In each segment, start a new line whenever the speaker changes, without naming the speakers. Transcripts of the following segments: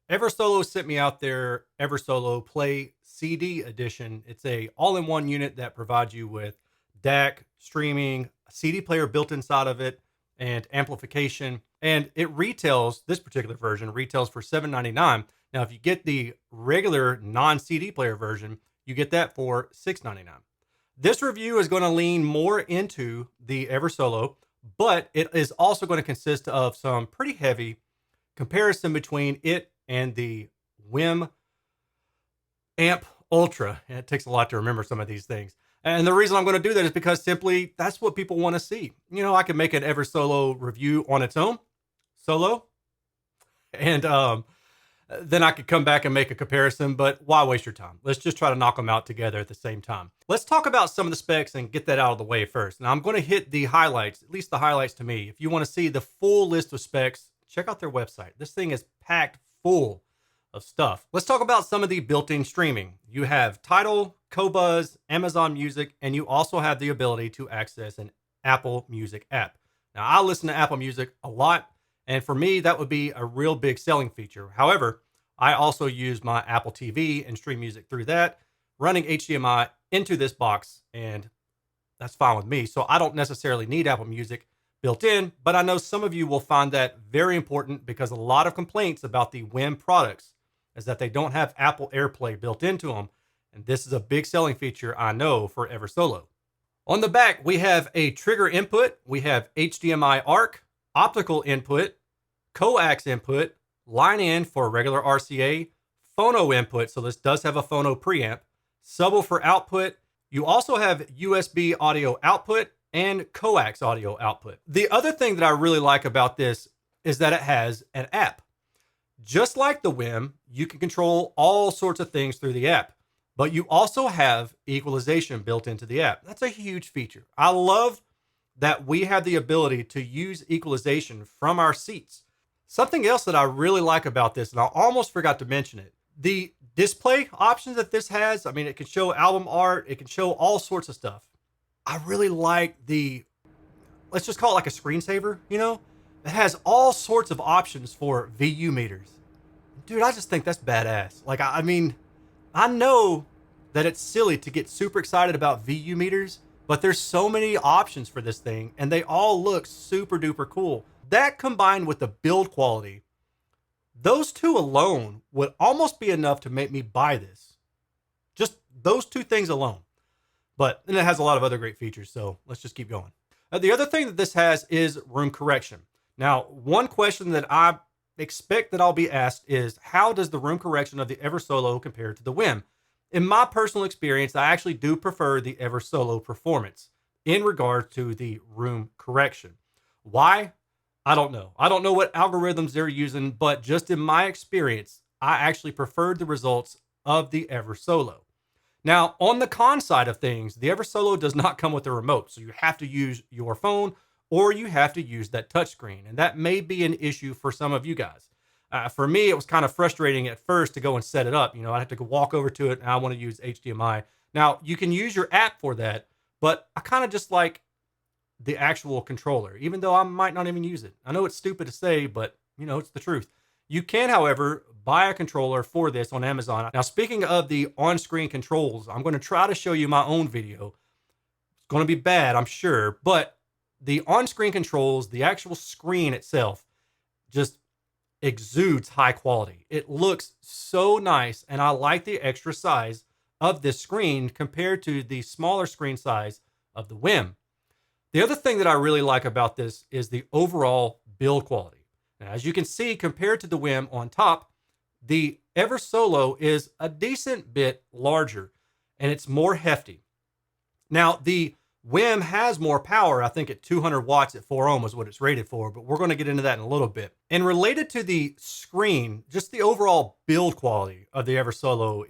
Eversolo sent me out their Eversolo Play CD edition. It's a all-in-one unit that provides you with DAC, streaming, a CD player built inside of it, and amplification. And it retails, this particular version retails for $7.99. Now, if you get the regular non-CD player version, you get that for $6.99. This review is going to lean more into the Eversolo, but it is also going to consist of some pretty heavy comparison between it and the WiiM Amp Ultra. And it takes a lot to remember some of these things. And the reason I'm going to do that is because simply that's what people want to see. You know, I can make an Eversolo review on its own, solo, and then I could come back and make a comparison, but why waste your time? Let's just try to knock them out together at the same time. Let's talk about some of the specs and get that out of the way first. Now I'm going to hit the highlights, at least the highlights to me. If you want to see the full list of specs, check out their website. This thing is packed full of stuff. Let's talk about some of the built-in streaming. You have Tidal, Qobuz, Amazon Music, and you also have the ability to access an Apple Music app. Now, I listen to Apple Music a lot, and for me, that would be a real big selling feature. However, I also use my Apple TV and stream music through that, running HDMI into this box, and that's fine with me. So I don't necessarily need Apple Music built in, but I know some of you will find that very important because a lot of complaints about the WiiM products is that they don't have Apple AirPlay built into them. And this is a big selling feature, I know, for Eversolo. On the back, we have a trigger input. We have HDMI ARC, optical input, coax input, line in for regular RCA, phono input. So this does have a phono preamp, subwoofer output. You also have USB audio output and coax audio output. The other thing that I really like about this is that it has an app. Just like the WiiM, you can control all sorts of things through the app, but you also have equalization built into the app. That's a huge feature. I love that we have the ability to use equalization from our seats. Something else that I really like about this, and I almost forgot to mention it, the display options that this has. I mean, it can show album art, it can show all sorts of stuff. I really like let's just call it like a screensaver, you know? It has all sorts of options for VU meters. Dude, I just think that's badass. Like, I mean, I know that it's silly to get super excited about VU meters, but there's so many options for this thing, and they all look super duper cool. That combined with the build quality, those two alone would almost be enough to make me buy this. Just those two things alone. But then it has a lot of other great features, so let's just keep going. The other thing that this has is room correction. Now, one question that I expect that I'll be asked is, how does the room correction of the Eversolo compare to the WiiM? In my personal experience, I actually do prefer the Eversolo performance in regard to the room correction. Why? I don't know. I don't know what algorithms they're using, but just in my experience, I actually preferred the results of the Eversolo. Now, on the con side of things, the Eversolo does not come with a remote, so you have to use your phone or you have to use that touchscreen, and that may be an issue for some of you guys. For me, it was kind of frustrating at first to go and set it up. You know, I have to go walk over to it, and I want to use HDMI. Now, you can use your app for that, but I kind of just like the actual controller, even though I might not even use it. I know it's stupid to say, but, you know, it's the truth. You can, however, buy a controller for this on Amazon. Now, speaking of the on-screen controls, I'm going to try to show you my own video. It's going to be bad, I'm sure, but the on-screen controls, the actual screen itself, just exudes high quality. It looks so nice, and I like the extra size of this screen compared to the smaller screen size of the WiiM. The other thing that I really like about this is the overall build quality. Now, as you can see, compared to the WiiM on top, the Eversolo is a decent bit larger and it's more hefty. Now, the WiiM has more power. I think at 200 watts at 4 ohm is what it's rated for, but we're going to get into that in a little bit. And related to the screen, just the overall build quality of the Eversolo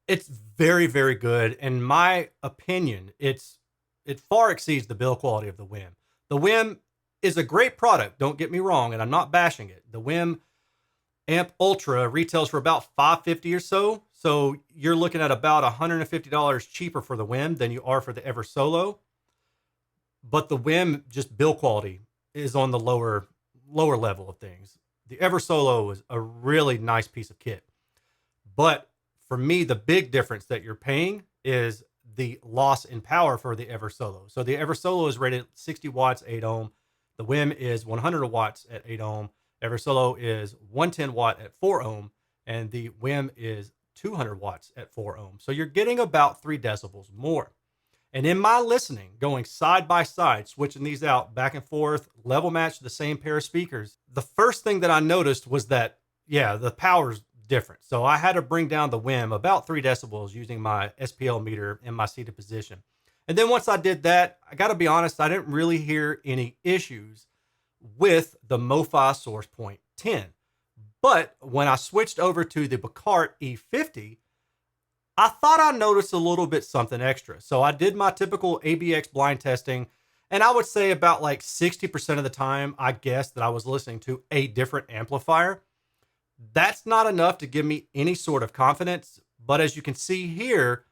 it's very, very good. In my opinion, it far exceeds the build quality of the WiiM. The WiiM is a great product, don't get me wrong, and I'm not bashing it. The WiiM Amp Ultra retails for about $550 or so. So you're looking at about $150 cheaper for the WiiM than you are for the Eversolo. But the WiiM just build quality is on the lower level of things. the Eversolo is a really nice piece of kit. But for me, the big difference that you're paying is the loss in power for the Eversolo. So the Eversolo is rated 60 watts, 8 ohm. The WiiM is 100 watts at 8 ohm. Eversolo is 110 watt at 4 ohm. And the WiiM is 200 watts at 4 ohm. So you're getting about 3 decibels more. And in my listening, going side by side, switching these out back and forth, level match the same pair of speakers, the first thing that I noticed was that, yeah, the power's different. So I had to bring down the WiiM about 3 decibels using my SPL meter in my seated position. And then once I did that, I got to be honest, I didn't really hear any issues with the MoFi Source Point 10. But when I switched over to the Bacart E50, I thought I noticed a little bit something extra. So I did my typical ABX blind testing, and I would say about like 60% of the time, I guessed that I was listening to a different amplifier. That's not enough to give me any sort of confidence. But as you can see here,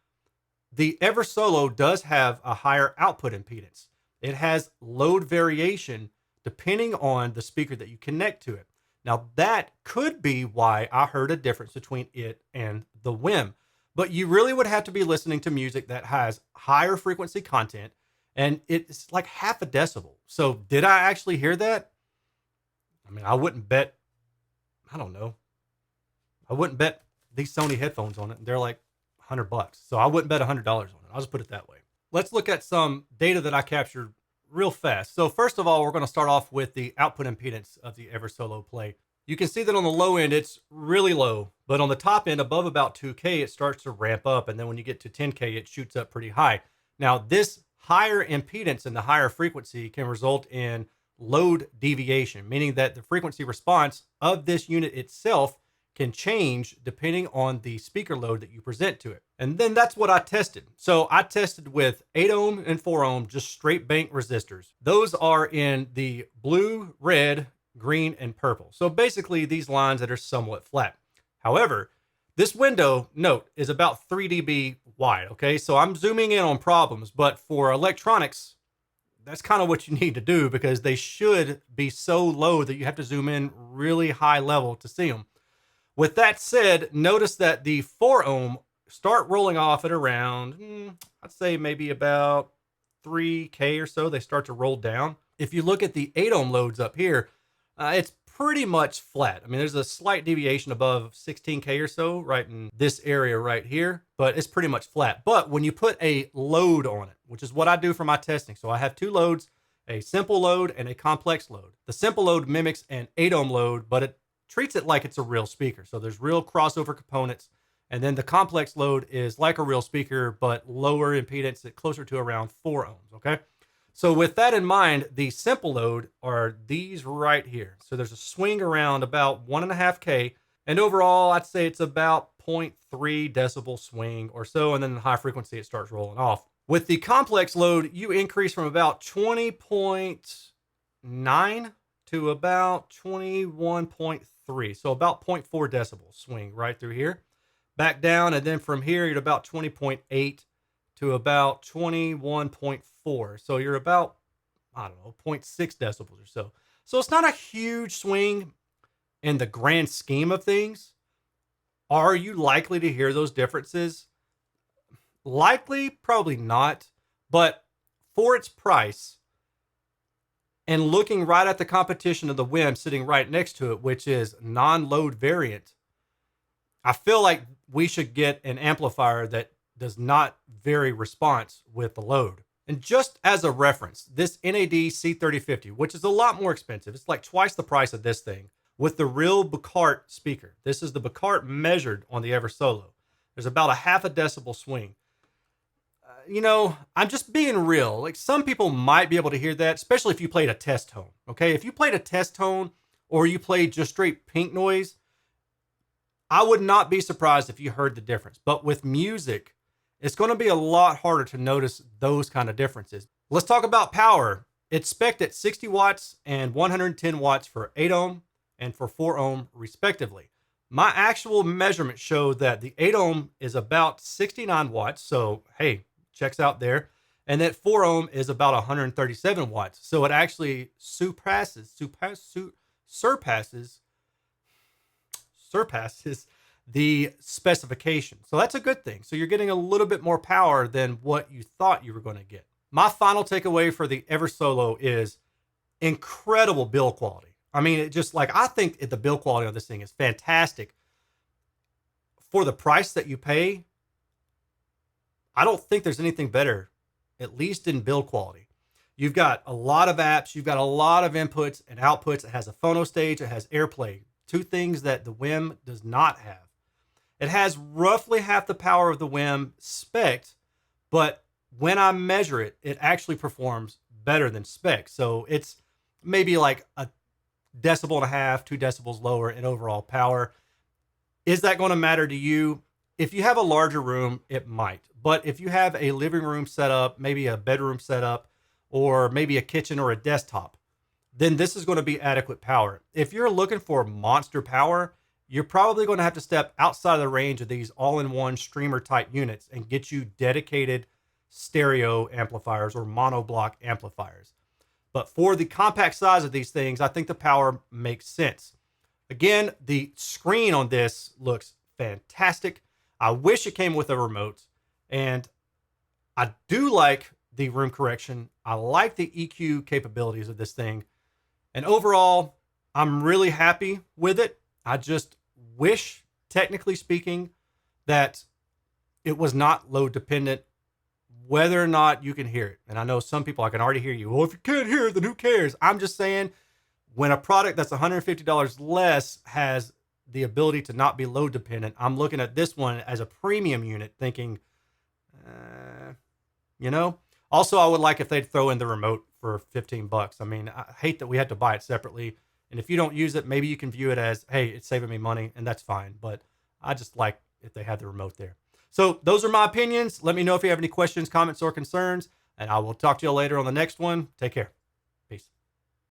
the Eversolo does have a higher output impedance. It has load variation depending on the speaker that you connect to it. Now, that could be why I heard a difference between it and the WiiM. But you really would have to be listening to music that has higher frequency content, and it's like half a decibel. So did I actually hear that? I mean, I wouldn't bet, I don't know. I wouldn't bet these Sony headphones on it. They're like $100. So I wouldn't bet $100 on it. I'll just put it that way. Let's look at some data that I captured real fast. So first of all, we're going to start off with the output impedance of the Eversolo Play. You can see that on the low end, it's really low, but on the top end, above about 2K, it starts to ramp up. And then when you get to 10K, it shoots up pretty high. Now, this higher impedance and the higher frequency can result in load deviation, meaning that the frequency response of this unit itself can change depending on the speaker load that you present to it. And then that's what I tested. So I tested with 8 ohm and 4 ohm, just straight bank resistors. Those are in the blue, red, green, and purple. So basically these lines that are somewhat flat. However, this window, note, is about 3 dB wide, okay? So I'm zooming in on problems, but for electronics, that's kind of what you need to do because they should be so low that you have to zoom in really high level to see them. With that said, notice that the 4 ohm start rolling off at around, I'd say maybe about 3K or so. They start to roll down. If you look at the 8 ohm loads up here, it's pretty much flat. I mean, there's a slight deviation above 16K or so right in this area right here, but it's pretty much flat. But when you put a load on it, which is what I do for my testing. So I have 2 loads, a simple load and a complex load. The simple load mimics an 8 ohm load, but it treats it like it's a real speaker. So there's real crossover components. And then the complex load is like a real speaker, but lower impedance at closer to around 4 ohms, okay? So with that in mind, the simple load are these right here. So there's a swing around about 1.5K. And overall, I'd say it's about 0.3 decibel swing or so. And then the high frequency, it starts rolling off. With the complex load, you increase from about 20.9 to about 21.3. So about 0.4 decibels swing right through here. Back down, and then from here, you're about 20.8 to about 21.4. So you're about, I don't know, 0.6 decibels or so. So it's not a huge swing in the grand scheme of things. Are you likely to hear those differences? Likely, probably not. But for its price, and looking right at the competition of the WiiM sitting right next to it, which is non-load variant, I feel like we should get an amplifier that does not vary response with the load. And just as a reference, this NAD C3050, which is a lot more expensive, it's like twice the price of this thing, with the real Bacart speaker. This is the Bacart measured on the Eversolo. There's about a half a decibel swing. You know, I'm just being real. Like, some people might be able to hear that, especially if you played a test tone. Okay, if you played a test tone or you played just straight pink noise, I would not be surprised if you heard the difference. But with music, it's going to be a lot harder to notice those kind of differences. Let's talk about power. It's spec'd at 60 watts and 110 watts for 8 ohm and for 4 ohm respectively. My actual measurement showed that the 8 ohm is about 69 watts. So, hey, checks out there. And that 4 ohm is about 137 watts. So it actually surpasses surpasses the specification. So that's a good thing. So you're getting a little bit more power than what you thought you were going to get. My final takeaway for the Eversolo is incredible build quality. I mean, it just like, I think the build quality on this thing is fantastic. For the price that you pay, I don't think there's anything better, at least in build quality. You've got a lot of apps, you've got a lot of inputs and outputs. It has a phono stage, it has AirPlay, two things that the WiiM does not have. It has roughly half the power of the WiiM spec, but when I measure it, it actually performs better than spec. So it's maybe like a decibel and a half, 2 decibels lower in overall power. Is that going to matter to you? If you have a larger room, it might. But if you have a living room setup, maybe a bedroom setup, or maybe a kitchen or a desktop, then this is going to be adequate power. If you're looking for monster power, you're probably going to have to step outside of the range of these all-in-one streamer type units and get you dedicated stereo amplifiers or monoblock amplifiers. But for the compact size of these things, I think the power makes sense. Again, the screen on this looks fantastic. I wish it came with a remote, and I do like the room correction. I like the EQ capabilities of this thing. And overall, I'm really happy with it. I just wish, technically speaking, that it was not load dependent, whether or not you can hear it. And I know some people, I can already hear you. Well, if you can't hear it, then who cares? I'm just saying, when a product that's $150 less has the ability to not be load dependent, I'm looking at this one as a premium unit thinking, you know. Also, I would like if they'd throw in the remote for 15 bucks. I mean, I hate that we had to buy it separately. And if you don't use it, maybe you can view it as, hey, it's saving me money, and that's fine. But I just like if they had the remote there. So those are my opinions. Let me know if you have any questions, comments, or concerns, and I will talk to you later on the next one. Take care.